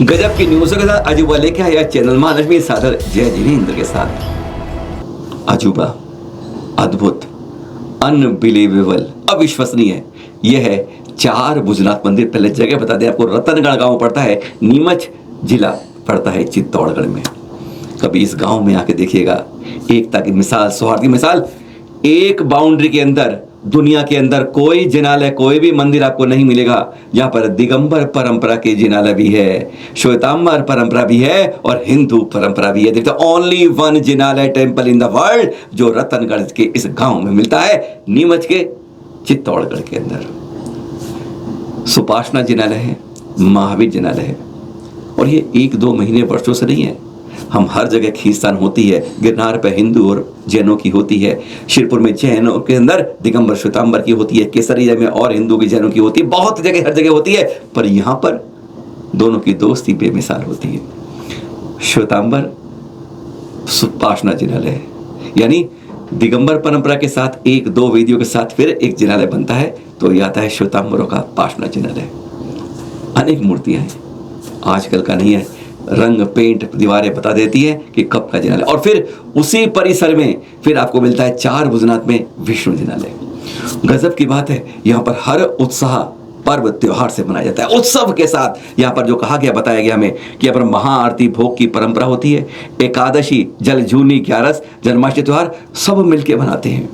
गजब की न्यूज़ के साथ अजूबा लेके आया चैनल महालक्ष्मी सादर जय जिनेंद्र के साथ। अजूबा, अद्भुत, अनबिलीवेबल, अविश्वसनीय। यह है चार भुजनाथ मंदिर। पहले जगह बता दें आपको, रतनगढ़ गांव पड़ता है, नीमच जिला पड़ता है चित्तौड़गढ़ में। कभी इस गांव में आके देखिएगा, एकता की मिसाल, सौहार्द की मिसाल। एक बाउंड्री के अंदर दुनिया के अंदर कोई जिनालय, कोई भी मंदिर आपको नहीं मिलेगा जहां पर दिगंबर परंपरा के जिनालय भी है, श्वेतांबर परंपरा भी है और हिंदू परंपरा भी है। देखते only one Jinalaya temple in the world जो रतनगढ़ के इस गांव में मिलता है, नीमच के चित्तौड़गढ़ के अंदर। सुपासना जिनालय है, महावीर जिनालय है। और ये 1-2 महीने वर्षों से नहीं है, हम हर जगह खींचतान होती है। गिरनार पे हिंदू और जैनों की होती है, शिरपुर में जैनों के अंदर दिगंबर श्वेतांबर की होती है, केसरिया में और हिंदू की जैनों की होती है, बहुत जगह हर जगह होती है। पर यहाँ पर दोनों की दोस्ती बेमिसाल होती है। श्वेतांबर सुपासना जिनालय है, यानी दिगंबर परंपरा के साथ 1-2 वेदियों के साथ फिर एक जिनालय बनता है, तो ये आता है श्वेतांबरों का पासना जिनालय। अनेक मूर्तियां हैं, आजकल का नहीं है, रंग पेंट दीवारें बता देती है कि कब का जिनालय। और फिर उसी परिसर में फिर आपको मिलता है चार भुजनाथ में विष्णु जिनालय। गजब की बात है, यहाँ पर हर उत्साह पर्व त्योहार से मनाया जाता है, उत्सव के साथ। यहाँ पर जो कहा गया, बताया गया हमें कि यहाँ पर महाआरती भोग की परंपरा होती है, एकादशी, जलझूनी, ग्यारस, जन्माष्टमी त्योहार सब मिलके मनाते हैं।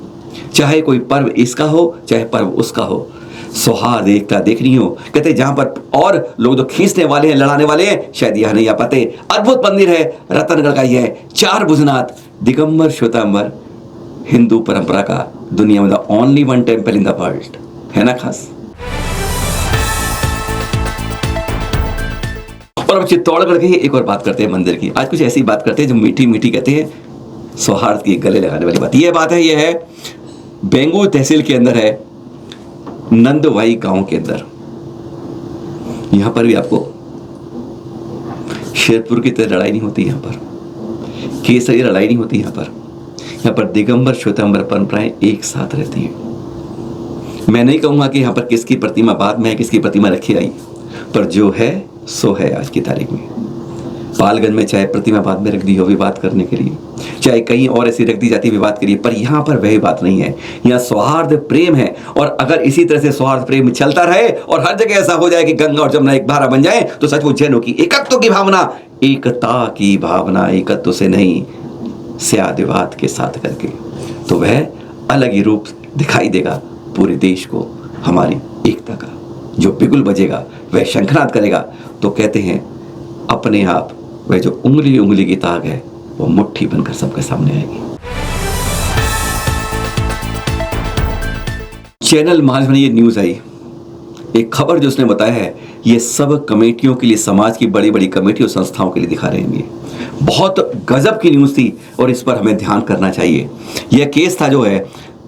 चाहे कोई पर्व इसका हो चाहे पर्व उसका हो, सौहार्द एकता देखनी हो। कहते जहां पर और लोग जो खींचने वाले हैं, लड़ाने वाले हैं, शायद यहां नहीं आ पाते। अद्भुत मंदिर है रतनगढ़ का, यह है चार भुजनाथ, दिगंबर श्वेतांबर, हिंदू परंपरा का दुनिया में the only one temple in the world है ना खास। और अब चित्तौड़गढ़ की एक और बात करते हैं मंदिर की। आज कुछ ऐसी बात करते हैं जो मीठी मीठी कहते हैं, सौहार्द की गले लगाने वाली बात। यह बात है, यह है बेंगू तहसील के अंदर है, नंदवाई गांव के अंदर। यहां पर भी आपको शेरपुर की तरह लड़ाई नहीं होती, यहां पर केसरी लड़ाई नहीं होती। यहां पर दिगंबर श्वेतांबर परंपराएं एक साथ रहती हैं। मैं नहीं कहूंगा कि यहां पर किसकी प्रतिमा बाद में है, किसकी प्रतिमा रखी आई, पर जो है सो है आज की तारीख में। पालगंज में चाहे प्रतिमा बाद में रख दी हो विवाद करने के लिए, चाहे कहीं और ऐसी रख दी जाती विवाद के लिए, पर यहाँ पर वही बात नहीं है। यहाँ सौहार्द प्रेम है। और अगर इसी तरह से सौहार्द प्रेम चलता रहे और हर जगह ऐसा हो जाए कि गंगा और जमुना एक धारा बन जाए, तो सचमुच जैनों की एकत्व की भावना, एकता की भावना, एकत्व से नहीं स्यादिवाद के साथ करके, तो वह अलग ही रूप दिखाई देगा पूरे देश को। हमारी एकता का जो बिगुल बजेगा, वह शंखनाद करेगा, तो कहते हैं अपने आप वह जो उंगली उंगली की ताक है वो मुट्ठी बनकर सबके सामने आएगी। चैनल महालक्ष्मी में ये न्यूज आई, एक खबर जो उसने बताया है, ये सब कमेटियों के लिए, समाज की बड़ी बड़ी कमेटी और संस्थाओं के लिए दिखा रहे हैं। ये बहुत गजब की न्यूज थी और इस पर हमें ध्यान करना चाहिए। यह केस था जो है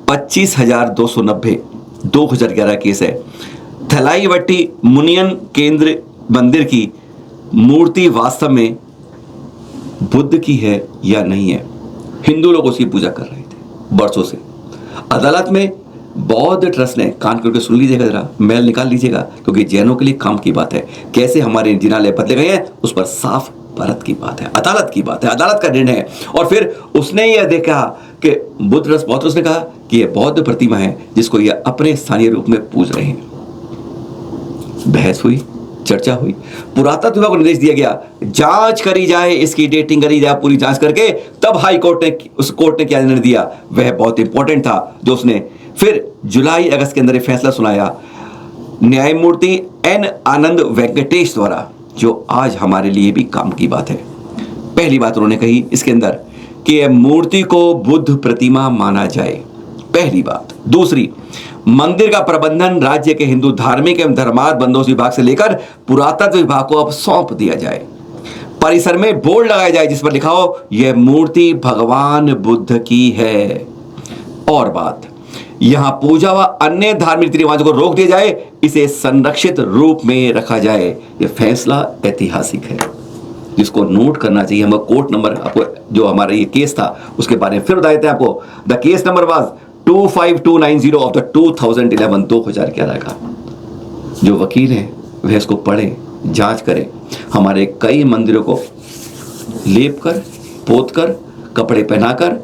25,290 2011 केस है। थलाईवट्टी मुनियन केंद्र मंदिर की मूर्ति वास्तव में बुद्ध की है या नहीं है, हिंदू लोग उसकी पूजा कर रहे थे बरसों से। अदालत में बौद्ध ट्रस्ट ने, कान खोल के सुन लीजिएगा, जरा मैल निकाल लीजिएगा, क्योंकि जैनों के लिए काम की बात है। कैसे हमारे जिनालय बदले गए हैं उस पर साफ भारत की बात है, अदालत की बात है, अदालत का निर्णय है। और फिर उसने यह देखा कि बुद्ध ट्रस्ट, बौद्ध ट्रस्ट ने कहा कि यह बौद्ध प्रतिमा है जिसको यह अपने स्थानीय रूप में पूज रहे हैं। बहस हुई, चर्चा हुई, पुरातत्व विभाग को निर्देश दिया गया जांच करी जाए, इसकी डेटिंग करी जाए, पूरी जांच करके तब हाई कोर्ट ने, उस कोर्ट ने क्या निर्णय दिया, वह बहुत इंपॉर्टेंट था, जो उसने फिर जुलाई अगस्त के अंदर एक फैसला सुनाया न्यायमूर्ति एन आनंद वेंकटेश द्वारा, जो आज हमारे लिए भी काम की बात है। पहली बात उन्होंने कही इसके अंदर कि मूर्ति को बुद्ध प्रतिमा माना जाए, पहली बात। दूसरी, मंदिर का प्रबंधन राज्य के हिंदू धार्मिक एवं धर्मार्थ बंदोबस्त विभाग से लेकर पुरातत्व विभाग को अब सौंप दिया जाए। परिसर में बोर्ड लगाया जाए जिस पर लिखा हो यह मूर्ति भगवान बुद्ध की है। और बात, यहां पूजा व अन्य धार्मिक रीति रिवाजों को रोक दिया जाए, इसे संरक्षित रूप में रखा जाए। यह फैसला ऐतिहासिक है जिसको नोट करना चाहिए। हम कोर्ट नंबर, आपको जो हमारा ये केस था उसके बारे में फिर बता देते हैं आपको। The case number was 25290 of the 2011 का। जो वकील हैं वह इसको पढ़े जांच करें। हमारे कई मंदिरों को लेप कर, पोत कर, कपड़े पहनाकर,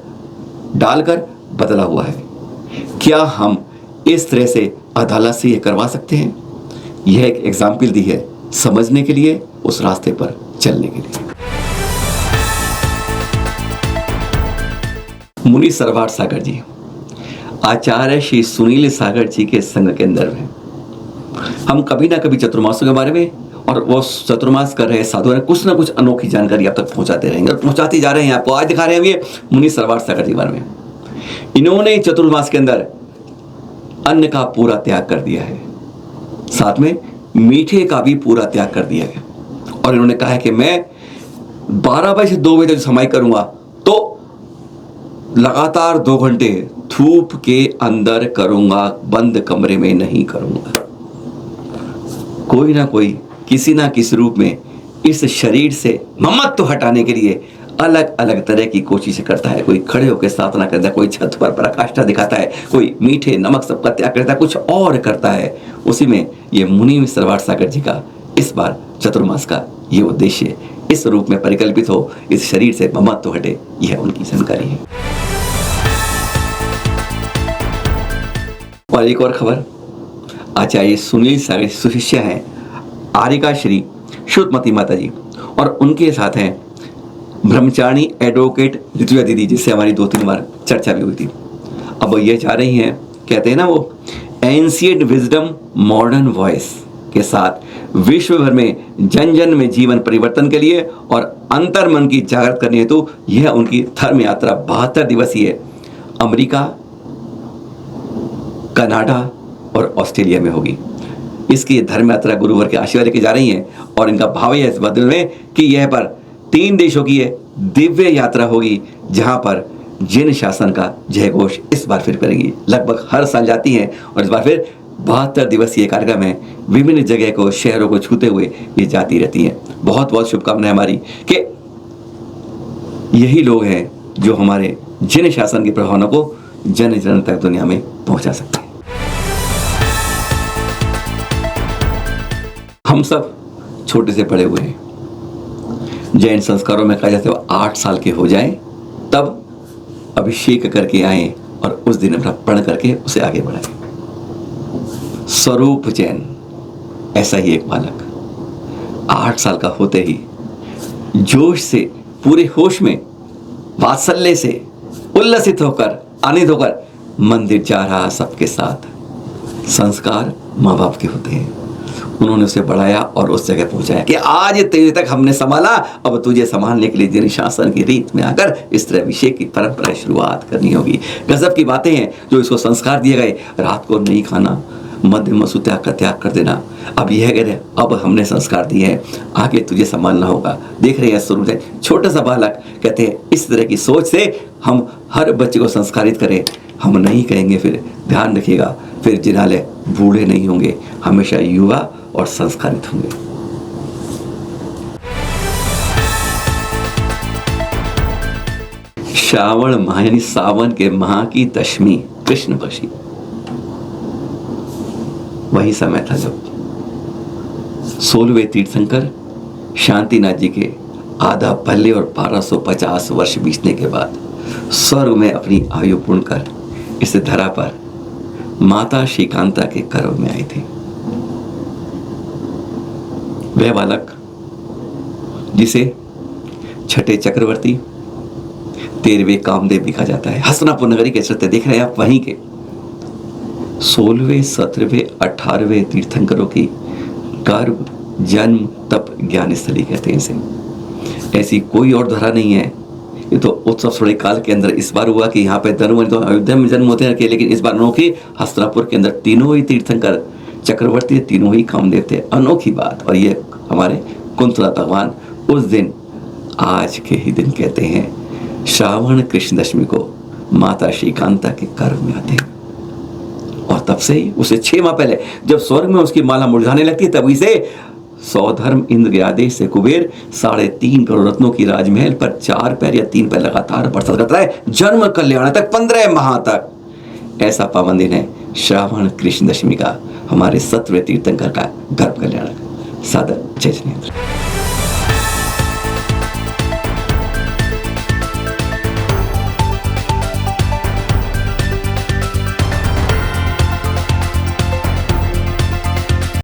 डालकर बदला हुआ है। क्या हम इस तरह से अदालत से ये करवा सकते हैं? यह एक एग्जाम्पल दी है समझने के लिए, उस रास्ते पर चलने के लिए। मुनि सरवार सागर जी आचार्य श्री सुनील सागर जी के संग के अंदर में हम कभी ना कभी चतुर्मासों के बारे में और वो चतुर्मास कर रहे साधु कुछ ना कुछ अनोखी जानकारी आप तक पहुंचाते रहेंगे और पहुंचाते जा रहे हैं। आपको आज दिखा रहे हैं ये मुनि सरवार सागर जी के बारे में। इन्होंने चतुर्मास के अंदर अन्न का पूरा त्याग कर दिया है, साथ में मीठे का भी पूरा त्याग कर दिया है। और इन्होंने कहा है कि मैं 12 बजे से 2 बजे तक समाई करूंगा तो लगातार 2 घंटे धूप के अंदर करूंगा, बंद कमरे में नहीं करूंगा। कोई ना कोई किसी ना किसी रूप में इस शरीर से ममत्व हटाने के लिए अलग अलग तरह की कोशिश करता है। कोई खड़े होकर साधना करता है, कोई छत पर पराकाष्ठा दिखाता है, कोई मीठे नमक सबका त्याग करता है, कुछ और करता है। उसी में ये मुनि सरवार सागर जी का इस बार चतुर्मास का ये उद्देश्य इस रूप में परिकल्पित हो, इस शरीर से ममत्व हटे, यह उनकी जानकारी है। और एक और खबर, आचार्य सुनील सागर सुशिष्य हैं आरिका श्री श्रुतमती माता जी और उनके साथ हैं ब्रह्मचारिणी एडवोकेट ऋतुजा दीदी, जिससे हमारी 2-3 बार चर्चा भी हुई थी। अब वो ये चाह रही हैं, कहते हैं ना वो एंशिएंट विजडम मॉडर्न वॉइस के साथ विश्व भर में जन जन में जीवन परिवर्तन के लिए और अंतर मन की जागृत करने हेतु यह उनकी धर्म यात्रा 72 दिवसीय अमेरिका, कनाडा और ऑस्ट्रेलिया में होगी। इसकी धर्म यात्रा गुरुवर के आशीर्वाद लेके जा रही हैं और इनका भाव है इस बदल में कि यह पर 3 देशों की ये दिव्य यात्रा होगी, जहां पर जिन शासन का जय घोष इस बार फिर करेंगी। लगभग हर साल जाती हैं और इस बार फिर 72 दिवसीय कार्यक्रम है। विभिन्न जगह को, शहरों को छूते हुए ये जाती रहती हैं। बहुत बहुत शुभकामनाएं हमारी कि यही लोग हैं जो हमारे जिन शासन की प्रभावना को जन जन तक दुनिया में पहुंचा सकते हैं। हम सब छोटे से पढ़े हुए हैं। जैन संस्कारों में कहा जाता है 8 साल के हो जाएं तब अभिषेक करके आए और उस दिन अपना प्रण करके उसे आगे बढ़ाएं। स्वरूप जैन ऐसा ही एक बालक 8 साल का होते ही जोश से, पूरे होश में, वात्सल्य से उल्लसित होकर, आनंदित होकर मंदिर जा रहा सबके साथ। संस्कार माँ बाप के होते हैं, उन्होंने उसे बढ़ाया और उस जगह पहुंचाया कि आज तेरे तक हमने संभाला, अब तुझे संभालने के लिए जिन शासन की रीत में आकर इस तरह अभिषेक की परंपरा शुरुआत करनी होगी। गजब की बातें हैं जो इसको संस्कार दिए गए। रात को नहीं खाना, मध्य मसूत्या का त्याग कर देना। अब यह कह रहे अब हमने संस्कार दिए हैं, आगे तुझे संभालना होगा। देख रहे हैं शुरू से छोटा सा बालक, कहते हैं इस तरह की सोच से हम हर बच्चे को संस्कारित करें। हम नहीं कहेंगे, फिर ध्यान रखिएगा, फिर जिन्हाले बूढ़े नहीं होंगे, हमेशा युवा और संस्कारित होंगे। श्रावण माह यानी सावन के माह की दशमी, कृष्ण पक्षी, वही समय था जब 16वें तीर्थंकर शांतिनाथ जी के आधा पल्ले और 1250 वर्ष बीतने के बाद स्वर्ग में अपनी आयु पूर्ण कर इस धरा पर माता श्रीकांता के गर्भ में आई थी। वह बालक जिसे छठे चक्रवर्ती, 13वें कामदेव लिखा जाता है, हसनापुर नगरी के चलते देख रहे हैं आप, वहीं के 16वें 17वें 18वें तीर्थंकरों की गर्भ, जन्म, तप, ज्ञान स्थली कहते हैं इसे। ऐसी कोई और धरा नहीं है। ये तो उत्सव थोड़े काल के अंदर इस बार हुआ कि यहाँ पे धर्म तो अयोध्या में जन्म होते हैं, लेकिन इस बार अनोखी हस्तिनापुर के अंदर तीनों ही तीर्थंकर चक्रवर्ती, तीनों ही कामदेव थे। अनोखी बात। और ये हमारे कुंतला भगवान उस दिन, आज के ही दिन कहते हैं, श्रावण कृष्ण दशमी को माता श्रीकांता के गर्भ में आते हैं। और तब से ही उसे 6 माह पहले जब स्वर्ग में उसकी माला मुरझाने लगती है, तभी से सौधर्म इंद्र के आदेश से कुबेर 3.5 करोड़ रत्नों की राजमहल पर 4 पैर या 3 पैर लगातार बरसात करता है, जन्म कल्याण तक 15 माह तक। ऐसा पावन दिन है श्रावण कृष्ण दशमी का, हमारे 17वें तीर्थंकर का गर्भ कल्याण। सादर जय जिनेंद्र।